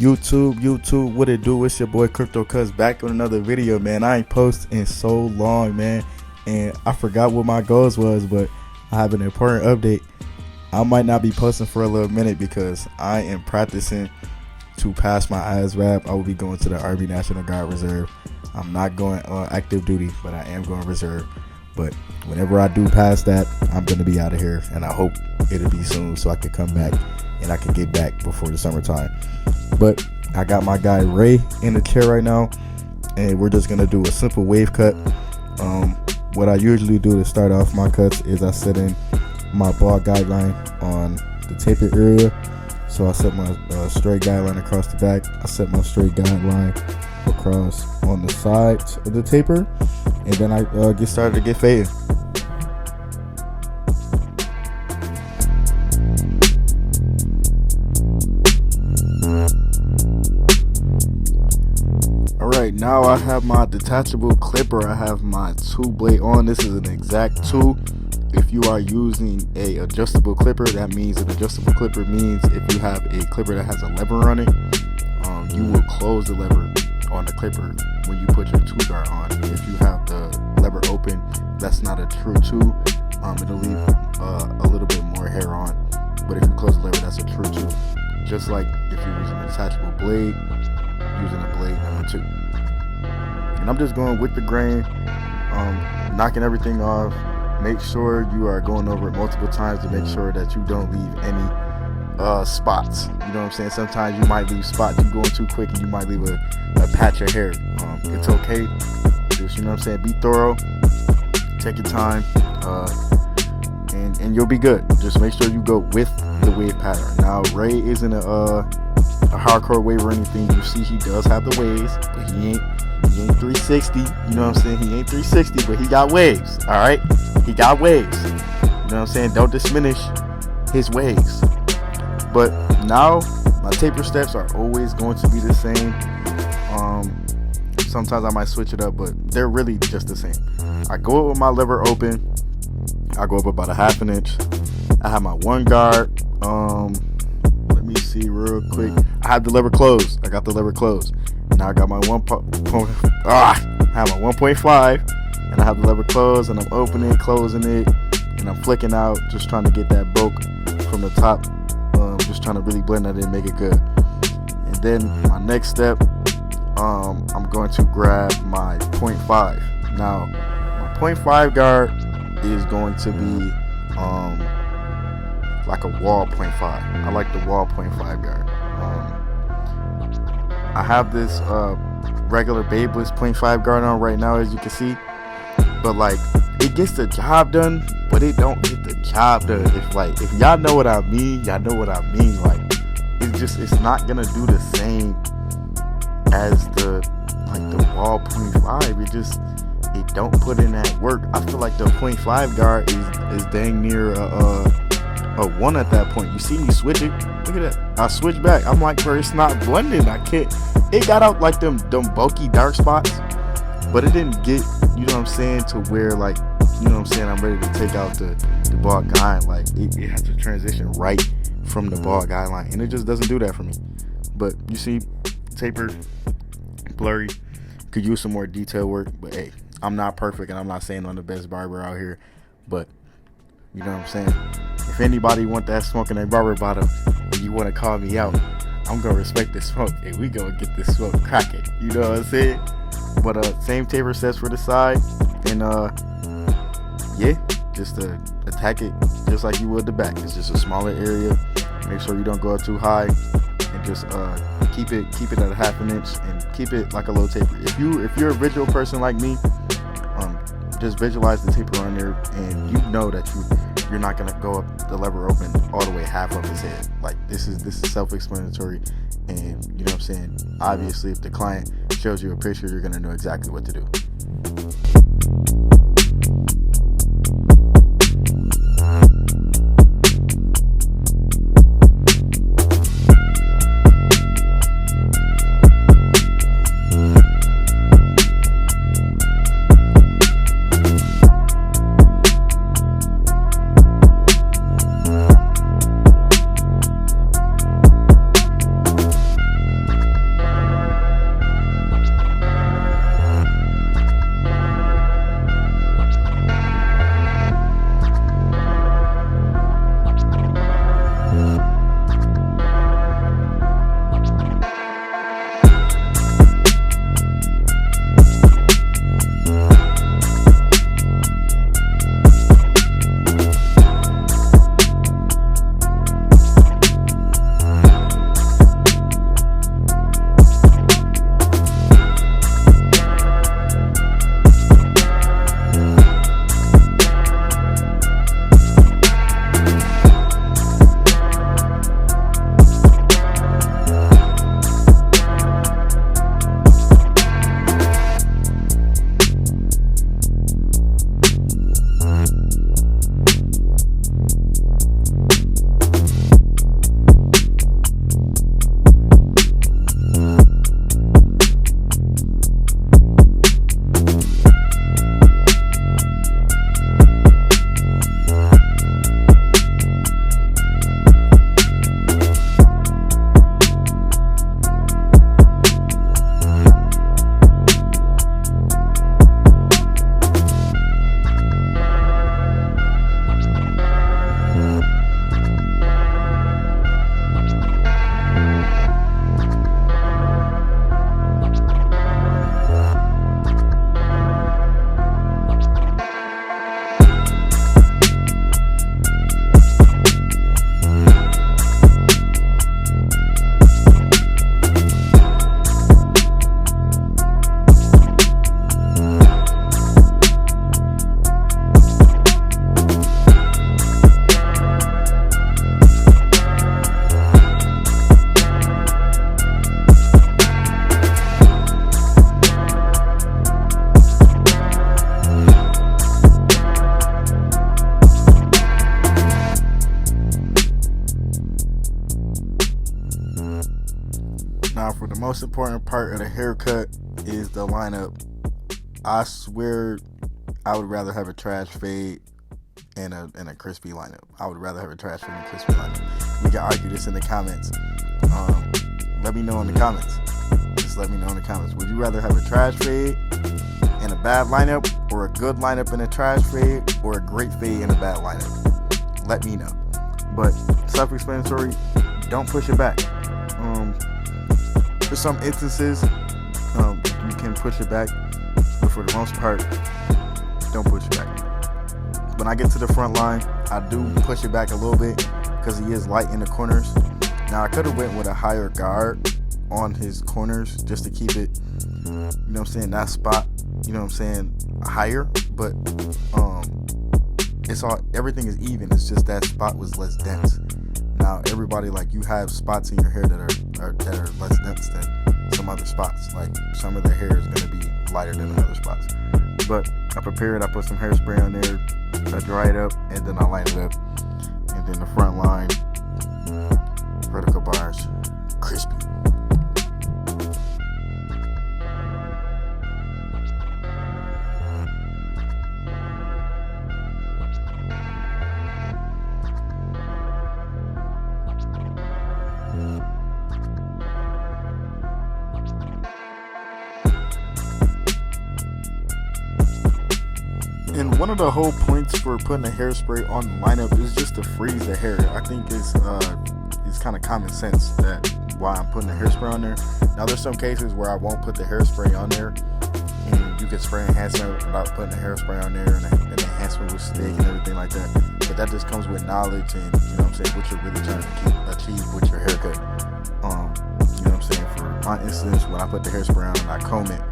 YouTube, what it do? It's your boy Crypto Cuz back with another video, man. I ain't posted in so long, man, and I forgot what my goals was, but I have an important update. I might not be posting for a little minute because I am practicing to pass my ASVAB. I will be going to the Army National Guard Reserve. I'm not going active duty, but I am going reserve. But whenever I do pass that, I'm going to be out of here, and I hope it'll be soon so I can come back and I can get back before the summertime. But I got my guy Ray in the chair right now, and we're just going to do a simple wave cut. What I usually do to start off my cuts is I set in my ball guideline on the taper area. So I set my straight guideline across the back. I set my straight guideline across on the sides of the taper, and then I get started to get faded. Alright, now I have my detachable clipper. I have my 2-blade on. This is an exact 2. If you are using a adjustable clipper, that means an adjustable clipper means if you have a clipper that has a lever on it, you will close the lever on the clipper when you put your 2 guard on. If you have the lever open, that's not a true 2. It'll leave a little bit more hair on. But if you close the lever, that's a true 2. Just like if you're using a detachable blade, using a blade number 2. And I'm just going with the grain, knocking everything off. Make sure you are going over it multiple times to make sure that you don't leave any spots. You know what I'm saying? Sometimes you might leave spots. You're going too quick and you might leave a patch of hair. It's okay. Just, you know what I'm saying? Be thorough. Take your time. And you'll be good. Just make sure you go with the wave pattern. Now, Ray isn't a hardcore wave or anything. You see he does have the waves, but he ain't 360. You know what I'm saying? He ain't 360, but he got waves. Alright? He got waves. You know what I'm saying? Don't diminish his waves. But now my taper steps are always going to be the same. Sometimes I might switch it up, but they're really just the same. I go up with my lever open. I go up about a 1/2 inch. I have my 1 guard. Let me see real quick. I have the lever closed. I got the lever closed. Now I got my I have my 1.5, and I have the lever closed, and I'm opening, closing it, and I'm flicking out, just trying to get that bulk from the top. Just trying to really blend that in, make it good. And then my next step, I'm going to grab my 0.5. Now my 0.5 guard is going to be like a wall 0.5. I like the wall 0.5 guard. I have this regular Babyliss 0.5 guard on right now, as you can see, but like it gets the job done, but it don't get the job done. If y'all know what I mean, y'all know what I mean. Like it's not gonna do the same as the wall 0.5. It don't put in that work. I feel like the 0.5 guard is dang near a 1 at that point. You see me switch it. Look at that. I switch back. I'm like, bro, it's not blending. I can't. It got out like them bulky dark spots, but it didn't get, you know what I'm saying, to where, like, you know what I'm saying, I'm ready to take out the ball guideline. Like it has to transition right from the ball guideline, and it just doesn't do that for me. But you see, taper blurry. Could use some more detail work, but hey, I'm not perfect, and I'm not saying I'm the best barber out here, but you know what I'm saying. If anybody want that smoke in their barber bottom, and you want to call me out, I'm gonna respect the smoke, and we gonna get this smoke cracking. You know what I'm saying? But same taper sets for the side, and yeah, just attack it just like you would the back. It's just a smaller area. Make sure you don't go up too high, and just keep it at a 1/2 inch, and keep it like a low taper. If you're a visual person like me, just visualize the taper on there, and you know that you're not gonna go up the lever open all the way half of his head. Like this is self-explanatory, and you know what I'm saying. Obviously, if the client shows you a picture, you're gonna know exactly what to do. most important part of the haircut is the lineup. I swear I would rather have a trash fade and a crispy lineup. I would rather have a trash fade and a crispy lineup. We can argue this in the comments. Let me know in the comments. Just let me know in the comments. Would you rather have a trash fade and a bad lineup, or a good lineup and a trash fade, or a great fade and a bad lineup? Let me know. But self-explanatory. Don't push it back. For some instances, you can push it back, but for the most part, don't push it back. When I get to the front line, I do push it back a little bit because he is light in the corners. Now I could have went with a higher guard on his corners just to keep it, you know what I'm saying, that spot, you know what I'm saying, higher. But everything is even. It's just that spot was less dense. Now everybody, like, you have spots in your hair that are less dense than some other spots. Like, some of the hair is going to be lighter than the other spots. But I prepared. I put some hairspray on there. I dry it up, and then I line it up. And then the front line, vertical bars, crispy. And one of the whole points for putting a hairspray on the lineup is just to freeze the hair. I think it's kind of common sense that why I'm putting the hairspray on there. Now there's some cases where I won't put the hairspray on there, and you can spray enhancement without putting the hairspray on there, and the enhancement will stick and everything like that. But that just comes with knowledge and, you know what I'm saying, what you're really trying to achieve with your haircut. You know what I'm saying? For my instance, when I put the hairspray on and I comb it,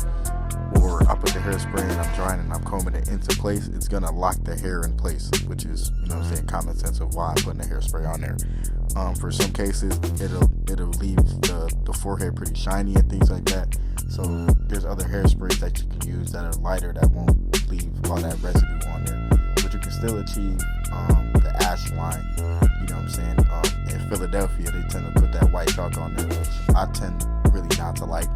or I put the hairspray and I'm drying and I'm combing it into place, it's gonna lock the hair in place, which is, you know what I'm saying, common sense of why I'm putting the hairspray on there. For some cases, it'll leave the forehead pretty shiny and things like that. So there's other hairsprays that you can use that are lighter that won't leave all that residue on there, but you can still achieve the ash line. You know what I'm saying? In Philadelphia, they tend to put that white chalk on there, which I tend really not to like.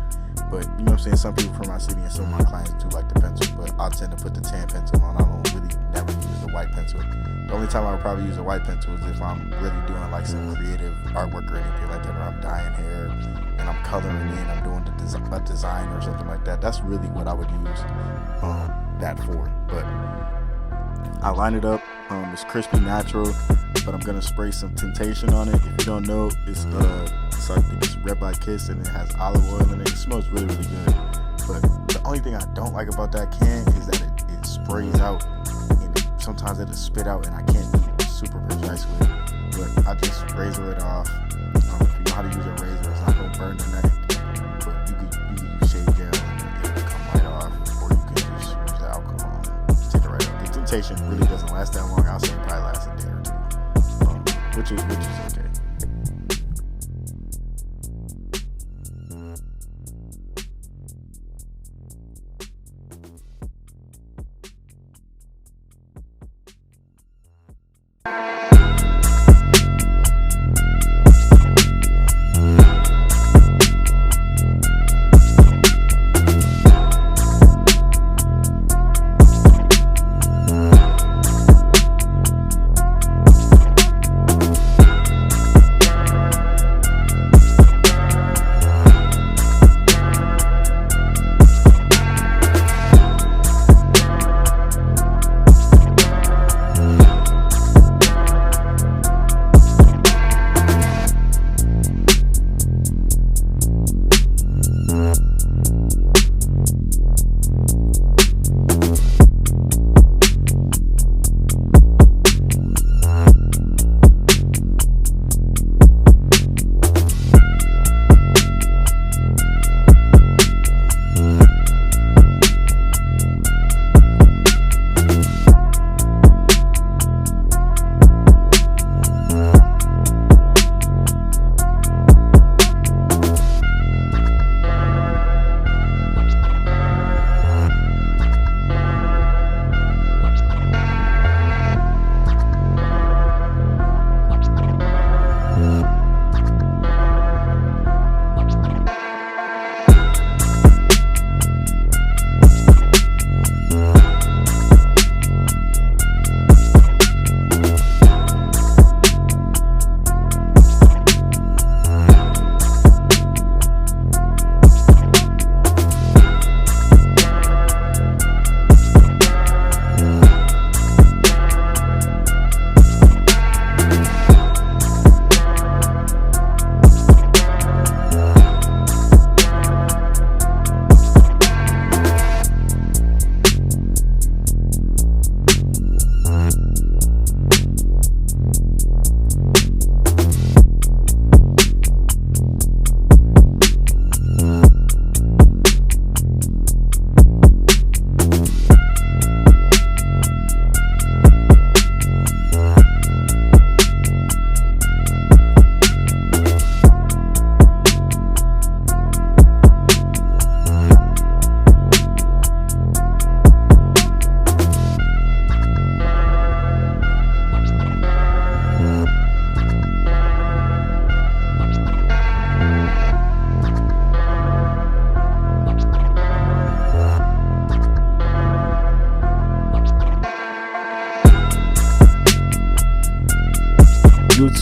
But, you know what I'm saying, some people from my city and some of my clients do like the pencil, but I tend to put the tan pencil on. I don't really never use the white pencil. The only time I would probably use a white pencil is if I'm really doing like some creative artwork or anything like that, or I'm dyeing hair and I'm coloring in, I'm doing a design or something like that. That's really what I would use that for. But I line it up. It's crispy natural, but I'm gonna spray some Temptation on it. If you don't know, it's I think it's Red by Kiss, and it has olive oil in it. It smells really, really good. But the only thing I don't like about that can is that it sprays out, and sometimes it'll spit out, and I can't be super precise with it. But I just razor it off. If you know how to use a razor, it's not gonna burn the neck. But you can use shave gel and it'll come right off, or you can just use the alcohol and take it right off. The Temptation really doesn't last that long. I'll say it probably lasts a day or two, which is okay.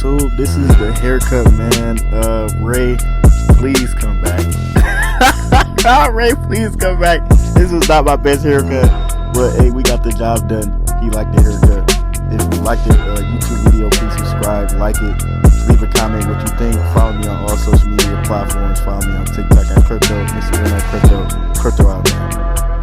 YouTube. This is the haircut man. Ray, please come back. Ray, please come back. This was not my best haircut, but hey, we got the job done. He liked the haircut. If you liked the YouTube video, please subscribe, like it, leave a comment what you think. Follow me on all social media platforms. Follow me on TikTok at Crypto, Instagram at Crypto out, man.